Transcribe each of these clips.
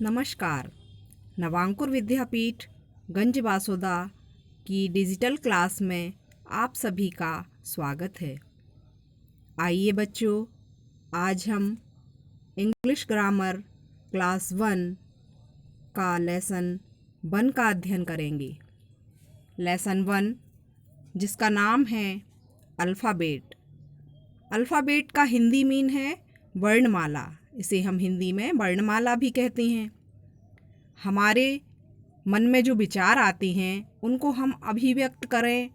नमस्कार। नवांकुर विद्यापीठ गंज बासोदा की digital class में आप सभी का स्वागत है। आइए बच्चों, आज हम इंग्लिश ग्रामर क्लास 1 का लेसन 1 का अध्ययन करेंगे। लेसन 1 जिसका नाम है अल्फ़ाबेट। अल्फ़ाबेट का हिंदी मीन है वर्णमाला। इसे हम हिंदी में वर्णमाला भी कहते हैं। हमारे मन में जो विचार आते हैं उनको हम अभिव्यक्त करें,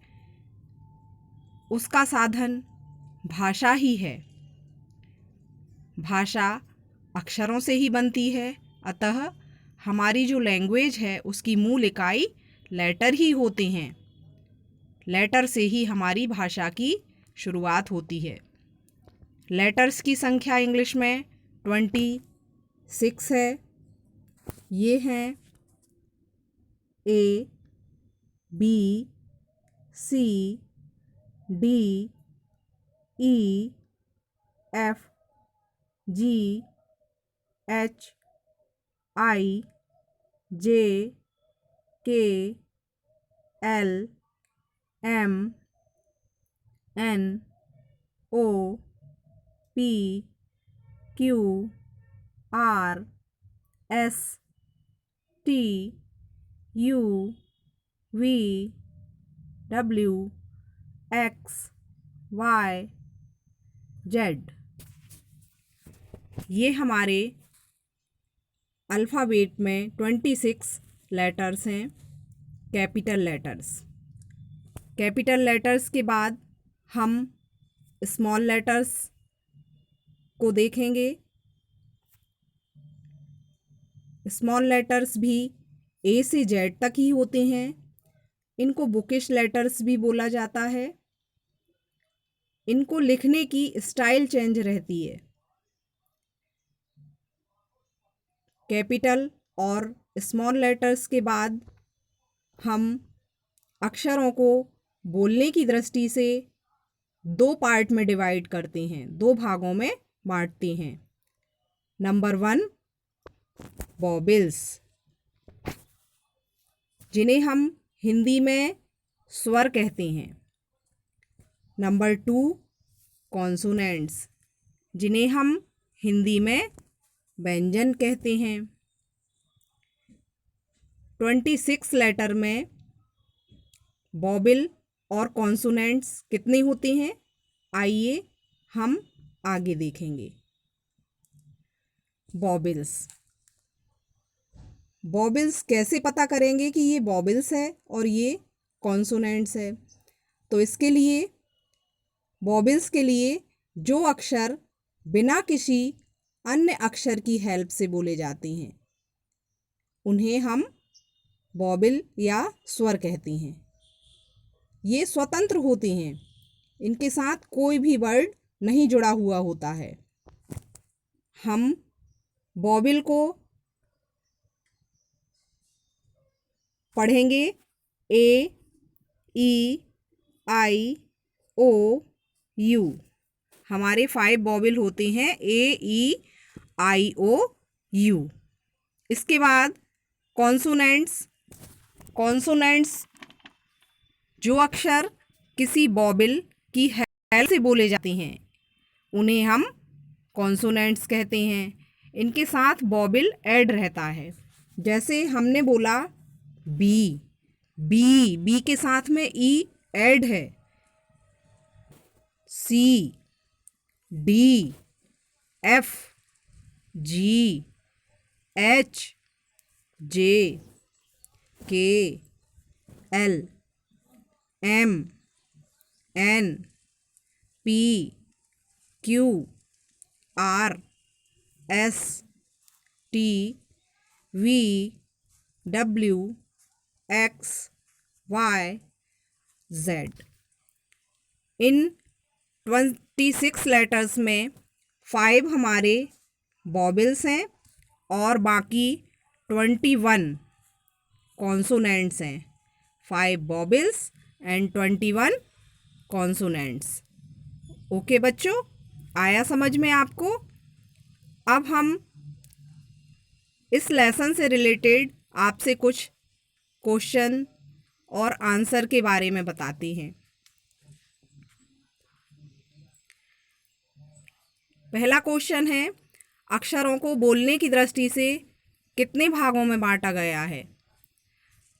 उसका साधन भाषा ही है। भाषा अक्षरों से ही बनती है, अतः हमारी जो लैंग्वेज है उसकी मूल इकाई लेटर ही होते हैं। लेटर से ही हमारी भाषा की शुरुआत होती है। लेटर्स की संख्या इंग्लिश में 26 है। ये हैं A, B, C, D, E, F, G, H, I, J, K, L, M, N, O, P, Q, R, S, T, U, V, W, X, Y, Z। ये हमारे अल्फ़ाबेट में 26 लेटर्स हैं, कैपिटल लेटर्स। कैपिटल लेटर्स के बाद हम small letters को देखेंगे। Small letters भी ए से जेड तक ही होते हैं। इनको बुकिश लेटर्स भी बोला जाता है। इनको लिखने की स्टाइल चेंज रहती है। कैपिटल और स्मॉल लेटर्स के बाद हम अक्षरों को बोलने की दृष्टि से 2 पार्ट में डिवाइड करते हैं, 2 भागों में बांटते हैं। नंबर 1 वॉवेल्स, जिन्हें हम हिंदी में स्वर कहते हैं। नंबर 2 कॉन्सोनेंट्स, जिन्हें हम हिंदी में व्यंजन कहते हैं। 26 लेटर में वॉवेल और कॉन्सोनेंट्स कितने होते हैं, आइए हम आगे देखेंगे। वॉवेल्स, वॉवेल्स कैसे पता करेंगे कि ये वॉवेल्स है और ये कॉन्सोनेंट्स है? तो इसके लिए वॉवेल्स के लिए जो अक्षर बिना किसी अन्य अक्षर की हेल्प से बोले जाते हैं उन्हें हम वॉवेल या स्वर कहते हैं। ये स्वतंत्र होते हैं, इनके साथ कोई भी वर्ड नहीं जुड़ा हुआ होता है। हम वॉवेल को पढ़ेंगे A, E, I, O, U। हमारे 5 वॉवेल होते हैं A, E, I, O, U। इसके बाद कॉन्सोनेंट्स। कॉन्सोनेंट्स जो अक्षर किसी वॉवेल की हेल्प से बोले जाते हैं उन्हें हम कॉन्सोनेंट्स कहते हैं। इनके साथ वॉवेल ऐड रहता है। जैसे हमने बोला बी, बी, बी के साथ में ई ऐड है। C, d, f, g, h, j, k, l, m, n, p, q, r, s, t, v, डब्ल्यू, एक्स, वाई, जेड। इन 26 लेटर्स में 5 हमारे वॉवेल्स हैं और बाकी 21 कॉन्सोनेंट्स हैं। 5 वॉवेल्स एंड 21 कॉन्सोनेंट्स। ओके बच्चों, आया समझ में आपको? अब हम इस लेसन से रिलेटेड आपसे कुछ क्वेश्चन और आंसर के बारे में बताते हैं। पहला क्वेश्चन है, अक्षरों को बोलने की दृष्टि से कितने भागों में बांटा गया है?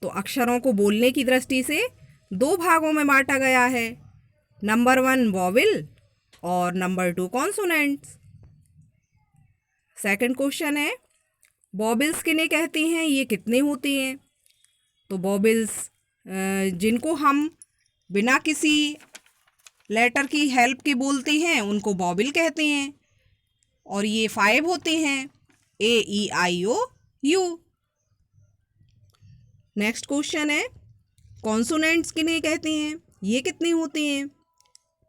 तो अक्षरों को बोलने की दृष्टि से 2 भागों में बांटा गया है। नंबर 1 वॉवेल और नंबर 2 कॉन्सोनेंट्स। सेकंड क्वेश्चन है, वॉवेल्स किन्हें कहती हैं, ये कितने होती हैं? तो वॉवेल्स जिनको हम बिना किसी लेटर की हेल्प के बोलते हैं उनको वॉवेल कहते हैं, और ये 5 होते हैं, ए ई आई ओ यू। नेक्स्ट क्वेश्चन है, कॉन्सोनेंट्स किन्हें कहते हैं, ये कितने होते हैं?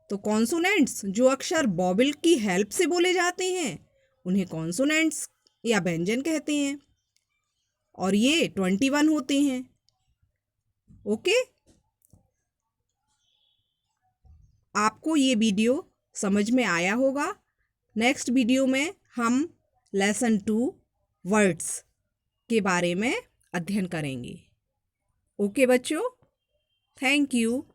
तो कॉन्सोनेंट्स जो अक्षर वॉवेल की हेल्प से बोले जाते हैं उन्हें कॉन्सोनेंट्स या व्यंजन कहते हैं, और ये 21 होते हैं। ओके, आपको ये वीडियो समझ में आया होगा। नेक्स्ट वीडियो में हम लेसन 2 वर्ड्स के बारे में अध्ययन करेंगे। ओके बच्चों, थैंक यू।